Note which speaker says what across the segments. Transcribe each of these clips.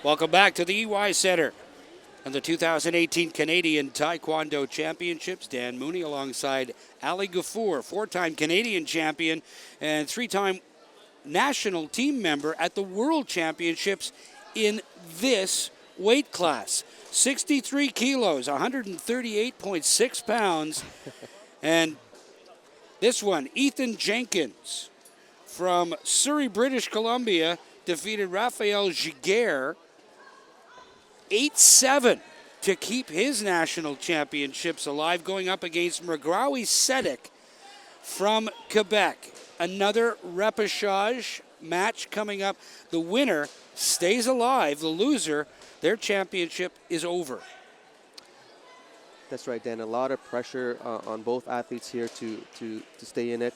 Speaker 1: Welcome back to the EY Center and the 2018 Canadian Taekwondo Championships. Dan Mooney alongside Ali Ghafour, four-time Canadian champion and three-time national team member at the World Championships in this weight class. 63 kilos, 138.6 pounds. And this one, Ethan Jenkins from Surrey, British Columbia, defeated Raphael Giguère 8-7 to keep his national championships alive, going up against Mregraoui Seddik from Quebec. Another repechage match coming up. The winner stays alive. The loser, their championship is over.
Speaker 2: That's right, Dan. A lot of pressure on both athletes here to stay in it.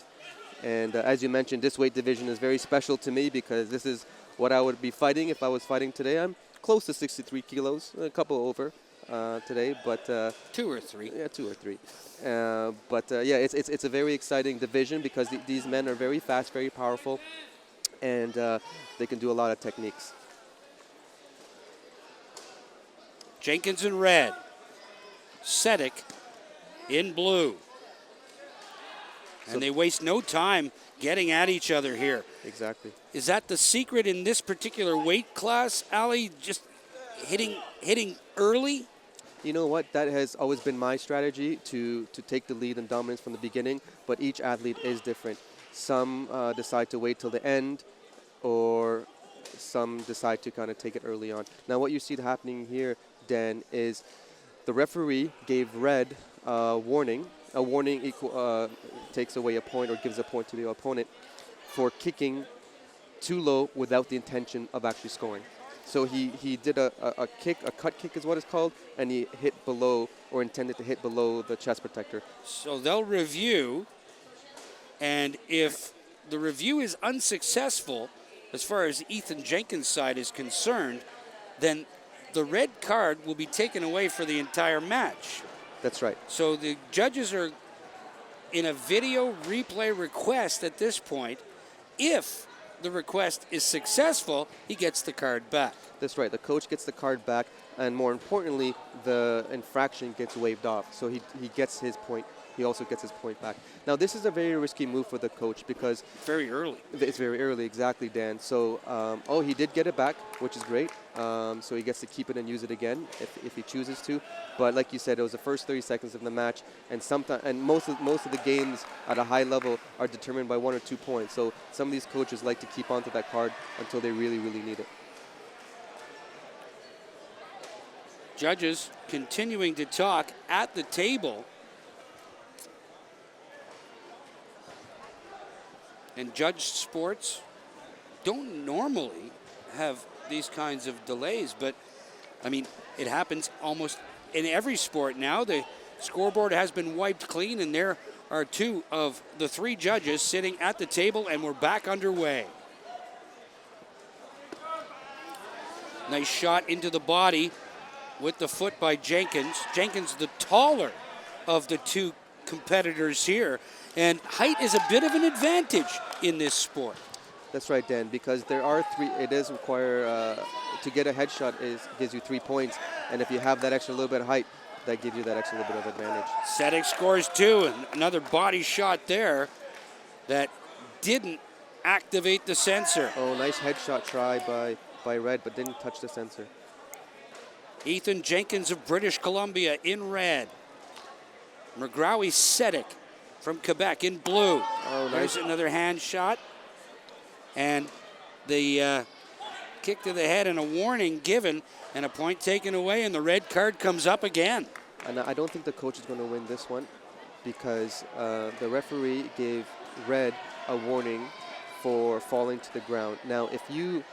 Speaker 2: And as you mentioned, this weight division is very special to me because this is what I would be fighting if I was fighting today. I'm close to 63 kilos, a couple over today, but
Speaker 1: 2 or 3.
Speaker 2: Yeah, 2 or 3. Yeah, it's a very exciting division because these men are very fast, very powerful, and they can do a lot of techniques.
Speaker 1: Jenkins in red, Seddik in blue. And they waste no time getting at each other here.
Speaker 2: Exactly.
Speaker 1: Is that the secret in this particular weight class, Ali? Just hitting early?
Speaker 2: You know what? That has always been my strategy to take the lead and dominance from the beginning, but each athlete is different. Some decide to wait till the end, or some decide to kind of take it early on. Now what you see happening here, Dan, is the referee gave red warning. A warning takes away a point or gives a point to the opponent for kicking too low without the intention of actually scoring. So he did a kick, a cut kick is what it's called, and he hit below or intended to hit below the chest protector.
Speaker 1: So they'll review, and if the review is unsuccessful, as far as Ethan Jenkins' side is concerned, then the red card will be taken away for the entire match.
Speaker 2: That's right.
Speaker 1: So the judges are in a video replay request at this point. If the request is successful, he gets the card back.
Speaker 2: That's right. The coach gets the card back, and more importantly, the infraction gets waived off. So he gets his point. He also gets his point back. Now, this is a very risky move for the coach because...
Speaker 1: Very early.
Speaker 2: It's very early, exactly, Dan. So, he did get it back, which is great. So he gets to keep it and use it again if he chooses to. But like you said, it was the first 30 seconds of the match, and most of the games at a high level are determined by 1 or 2 points. So some of these coaches like to keep onto that card until they really, really need it.
Speaker 1: Judges continuing to talk at the table. And judged sports don't normally have these kinds of delays, but I mean, it happens almost in every sport now. The scoreboard has been wiped clean, and there are 2 of the 3 judges sitting at the table, and we're back underway. Nice shot into the body with the foot by Jenkins. Jenkins, the taller of the 2 competitors here, and height is a bit of an advantage in this sport.
Speaker 2: That's right, Dan, because there are 3, it does require, to get a headshot gives you 3 points, and if you have that extra little bit of height, that gives you that extra little bit of advantage.
Speaker 1: Seddik scores 2, and another body shot there that didn't activate the sensor.
Speaker 2: Oh, nice headshot try by Red, but didn't touch the sensor.
Speaker 1: Ethan Jenkins of British Columbia in red. Mregraoui Seddik from Quebec in blue.
Speaker 2: Oh, nice.
Speaker 1: There's another hand shot. And the kick to the head and a warning given and a point taken away, and the red card comes up again.
Speaker 2: And I don't think the coach is going to win this one because the referee gave Red a warning for falling to the ground. Now, if you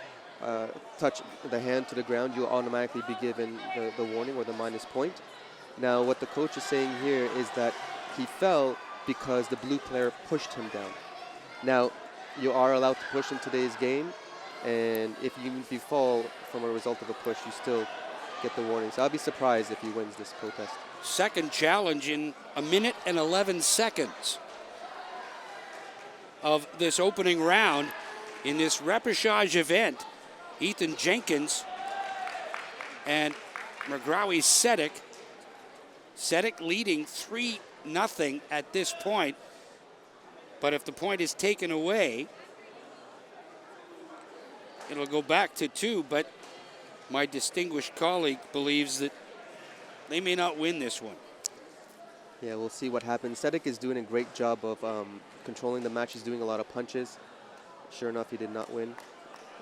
Speaker 2: touch the hand to the ground, you'll automatically be given the warning or the minus point. Now, what the coach is saying here is that he fell because the blue player pushed him down. Now, you are allowed to push in today's game, and even if you fall from a result of a push, you still get the warning. So I'll be surprised if he wins this protest.
Speaker 1: Second challenge in 1 minute and 11 seconds of this opening round in this repechage event. Ethan Jenkins and Mregraoui Seddik. Seddik leading 3-0 at this point. But if the point is taken away, it'll go back to 2. But my distinguished colleague believes that they may not win this one.
Speaker 2: Yeah, we'll see what happens. Seddik is doing a great job of controlling the match. He's doing a lot of punches. Sure enough, he did not win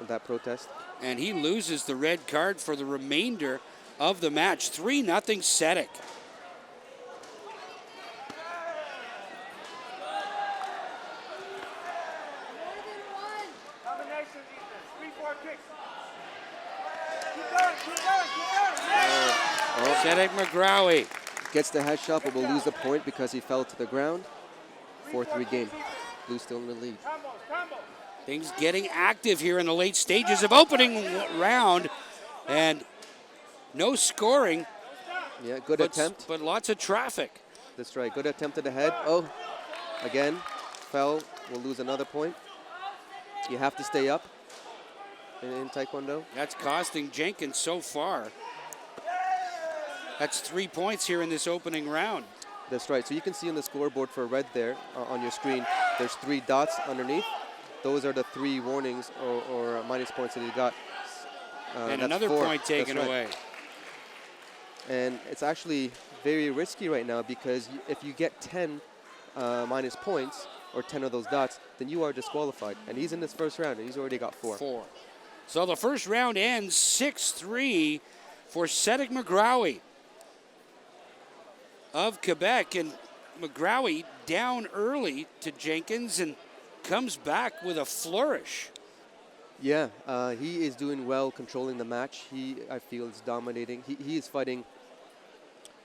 Speaker 2: that protest.
Speaker 1: And he loses the red card for the remainder of the match. 3-0 Seddik. Seddik Mregraoui
Speaker 2: gets the headshot, but will lose the point because he fell to the ground. 4-3 game. Blue still in the lead.
Speaker 1: Things getting active here in the late stages of opening round, and no scoring.
Speaker 2: Yeah, good attempt.
Speaker 1: But lots of traffic.
Speaker 2: That's right. Good attempt at the head. Oh, again, fell. Will lose another point. You have to stay up in Taekwondo.
Speaker 1: That's costing Jenkins so far. That's 3 points here in this opening round.
Speaker 2: That's right. So you can see on the scoreboard for red there on your screen, there's 3 dots underneath. Those are the 3 warnings or minus points that he got.
Speaker 1: And another 4. Point taken away.
Speaker 2: And it's actually very risky right now because if you get 10 minus points or 10 of those dots, then you are disqualified. And he's in this first round and he's already got 4.
Speaker 1: So the first round ends 6-3 for Seddik Mregraoui of Quebec. And Mregraoui down early to Jenkins and comes back with a flourish.
Speaker 2: Yeah, he is doing well controlling the match. I feel, is dominating. He is fighting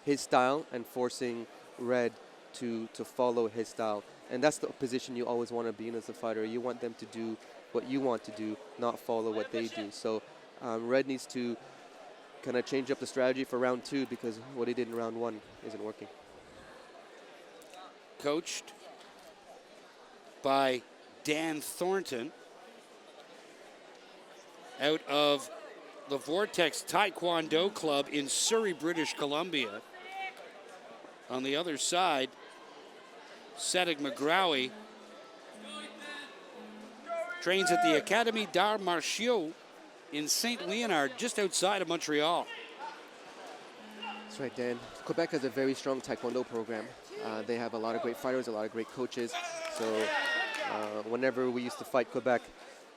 Speaker 2: his style and forcing red to follow his style. And that's the position you always want to be in as a fighter. You want them to do what you want to do, not follow what they do. So red needs to kind of change up the strategy for round 2 because what he did in round 1 isn't working.
Speaker 1: Coached by Dan Thornton out of the Vortex Taekwondo Club in Surrey, British Columbia. On the other side, Seddik Mregraoui trains at the Académie d'Arts Martiaux in St. Leonard, just outside of Montreal.
Speaker 2: That's right, Dan. Quebec has a very strong Taekwondo program. They have a lot of great fighters, a lot of great coaches. So whenever we used to fight Quebec,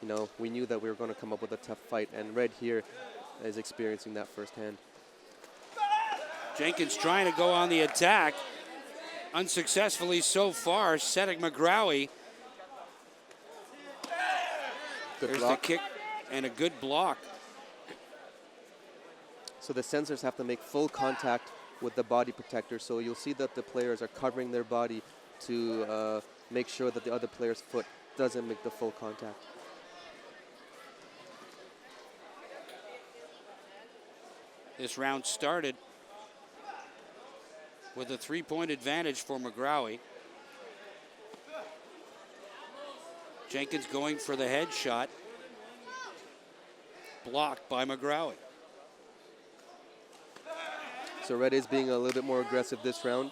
Speaker 2: you know, we knew that we were going to come up with a tough fight. And Red here is experiencing that firsthand.
Speaker 1: Jenkins trying to go on the attack. Unsuccessfully so far. Seddik Mregraoui. There's the kick and a good block.
Speaker 2: So the sensors have to make full contact with the body protector. So you'll see that the players are covering their body to make sure that the other player's foot doesn't make the full contact.
Speaker 1: This round started with a 3-point advantage for Mregraoui. Jenkins going for the headshot. Blocked by Mregraoui.
Speaker 2: So Red is being a little bit more aggressive this round,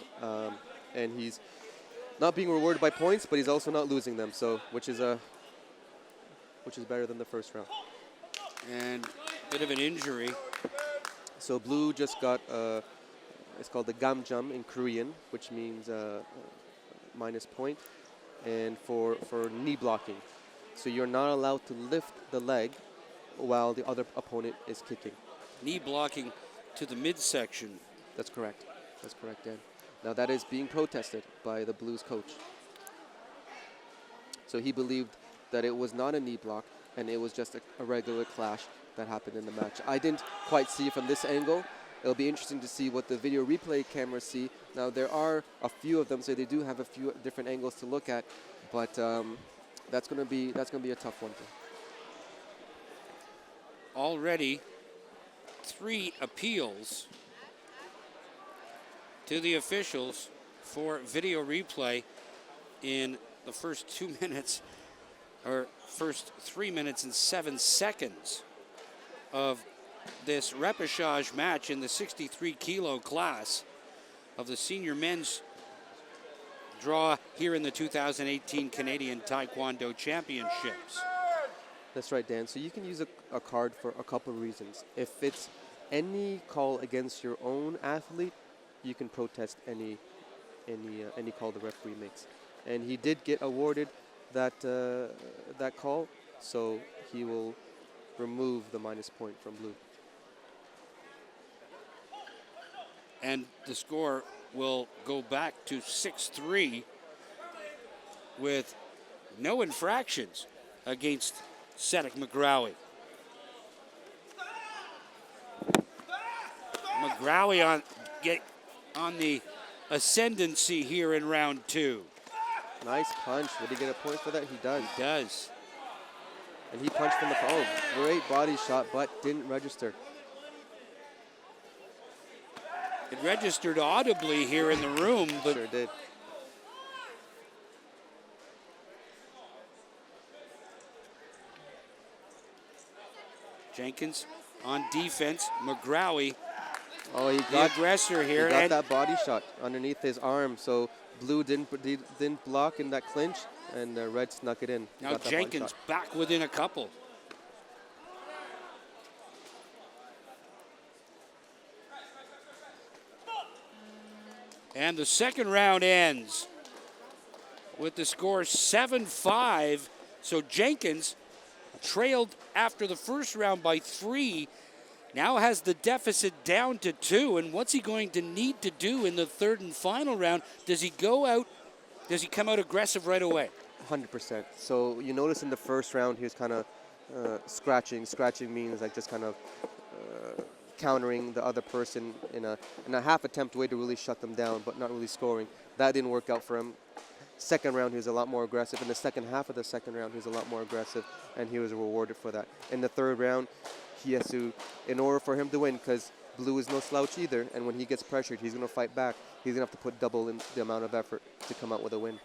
Speaker 2: and he's not being rewarded by points, but he's also not losing them. So which is better than the first round.
Speaker 1: And a bit of an injury.
Speaker 2: So Blue just got it's called the gamjam in Korean, which means minus point, and for knee blocking. So you're not allowed to lift the leg while the other opponent is kicking.
Speaker 1: Knee blocking to the midsection.
Speaker 2: That's correct. That's correct, Dan. Now that is being protested by the Blues coach. So he believed that it was not a knee block and it was just a regular clash that happened in the match. I didn't quite see it from this angle. It'll be interesting to see what the video replay cameras see. Now there are a few of them, so they do have a few different angles to look at, but that's gonna be a tough one.
Speaker 1: Already 3 appeals to the officials for video replay in the first 2 minutes, or first 3 minutes and 7 seconds of this repechage match in the 63-kg class of the senior men's draw here in the 2018 Canadian Taekwondo Championships.
Speaker 2: That's right, Dan. So you can use a card for a couple of reasons. If it's any call against your own athlete, you can protest any call the referee makes. And he did get awarded that call, so he will remove the minus point from blue.
Speaker 1: And the score will go back to 6-3 with no infractions against Seddik Mregraoui. Mregraoui on the ascendancy here in round 2.
Speaker 2: Nice punch. Did he get a point for that? He does.
Speaker 1: He does.
Speaker 2: And he punched from the phone. Great body shot, but didn't register.
Speaker 1: It registered audibly here in the room, but
Speaker 2: sure did.
Speaker 1: Jenkins on defense. Mregraoui,
Speaker 2: oh, he
Speaker 1: the
Speaker 2: got
Speaker 1: aggressor here.
Speaker 2: He got
Speaker 1: and
Speaker 2: that body shot underneath his arm, so blue didn't block in that clinch, and red snuck it in.
Speaker 1: Now Jenkins back within a couple. And the second round ends with the score 7-5. So Jenkins trailed after the first round by 3, now has the deficit down to 2. And what's he going to need to do in the third and final round? Does he go out? Does he come out aggressive right away?
Speaker 2: 100%. So you notice in the first round he was kind of scratching. Scratching means like just kind of countering the other person in a half attempt way to really shut them down, but not really scoring. That didn't work out for him. Second round, he was a lot more aggressive. In the second half of the second round, he was a lot more aggressive, and he was rewarded for that. In the third round, he has to, in order for him to win, because blue is no slouch either, and when he gets pressured, he's going to fight back. He's going to have to put double in the amount of effort to come out with a win.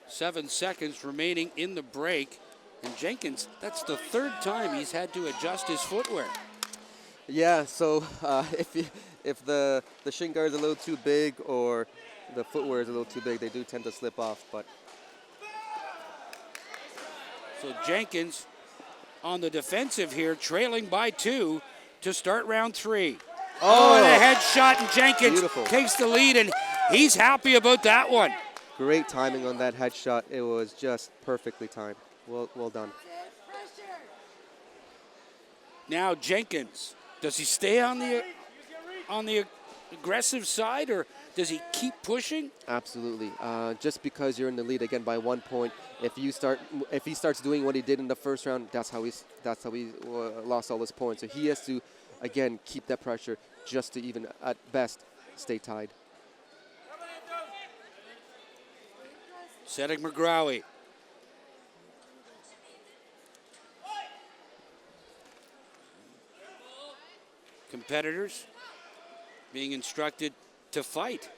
Speaker 1: Seven seconds remaining in the break. And Jenkins, that's the third time he's had to adjust his footwear.
Speaker 2: Yeah, so if the shin guard is a little too big or the footwear is a little too big, they do tend to slip off. But
Speaker 1: so Jenkins on the defensive here, trailing by 2 to start round 3. Oh, and a headshot, and Jenkins takes the lead, and he's happy about that one.
Speaker 2: Great timing on that headshot. It was just perfectly timed. Well done.
Speaker 1: Now Jenkins, does he stay on the aggressive side, or does he keep pushing?
Speaker 2: Absolutely. Just because you're in the lead again by 1 point, if he starts doing what he did in the first round, that's how he lost all his points. So he has to again keep that pressure just to even at best stay tied.
Speaker 1: Seddik Mregraoui. Competitors being instructed to fight.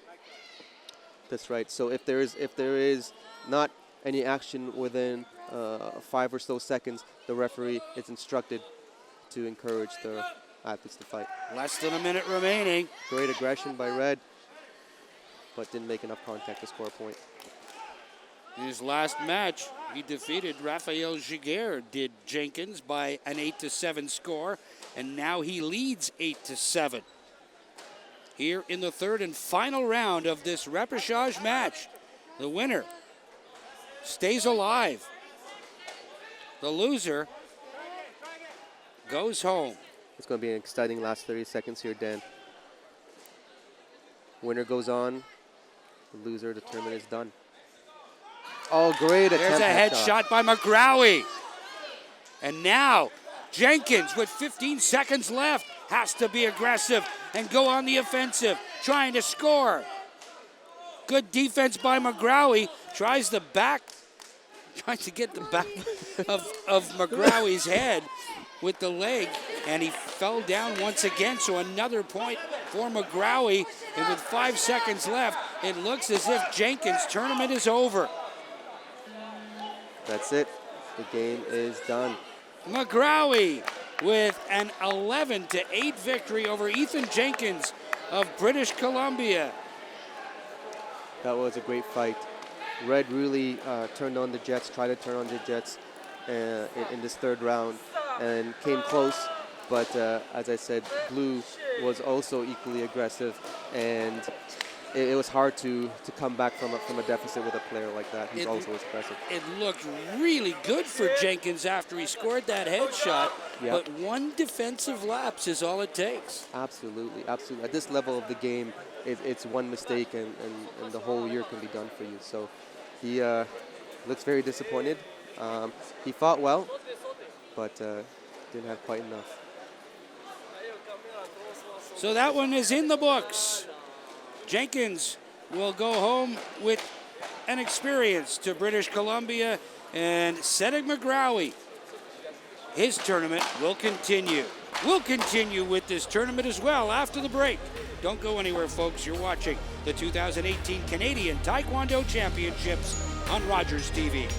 Speaker 2: That's right. So if there is not any action within 5 or so seconds, the referee is instructed to encourage the athletes to fight.
Speaker 1: Less than a minute remaining.
Speaker 2: Great aggression by red, but didn't make enough contact to score a point.
Speaker 1: In his last match, he defeated Raphael Giguère, did Jenkins, by an 8-7 score, and now he leads 8-7. Here in the third and final round of this repechage match, the winner stays alive. The loser goes home.
Speaker 2: It's going to be an exciting last 30 seconds here, Dan. Winner goes on. The loser, the tournament is done. Oh, great attempt.
Speaker 1: There's a headshot by Mregraoui. And now Jenkins, with 15 seconds left, has to be aggressive and go on the offensive, trying to score. Good defense by Mregraoui. Tries to get the back of Mregraoui's head with the leg, and he fell down once again. So another point for Mregraoui. And with 5 seconds left, it looks as if Jenkins' tournament is over.
Speaker 2: That's it. The game is done.
Speaker 1: Mregraoui with an 11-8 victory over Ethan Jenkins of British Columbia.
Speaker 2: That was a great fight. Red really turned on the Jets, tried to turn on the Jets in this third round, and came close. But as I said, Blue was also equally aggressive, and it was hard to come back from a deficit with a player like that. He's also aggressive.
Speaker 1: It looked really good for Jenkins after he scored that headshot, but one defensive lapse is all it takes.
Speaker 2: Absolutely, absolutely. At this level of the game, it's one mistake and the whole year can be done for you. So he looks very disappointed. He fought well, but didn't have quite enough.
Speaker 1: So that one is in the books. Jenkins will go home with an experience to British Columbia, and Seddik Mregraoui, his tournament will continue. We'll continue with this tournament as well after the break. Don't go anywhere, folks. You're watching the 2018 Canadian Taekwondo Championships on Rogers TV.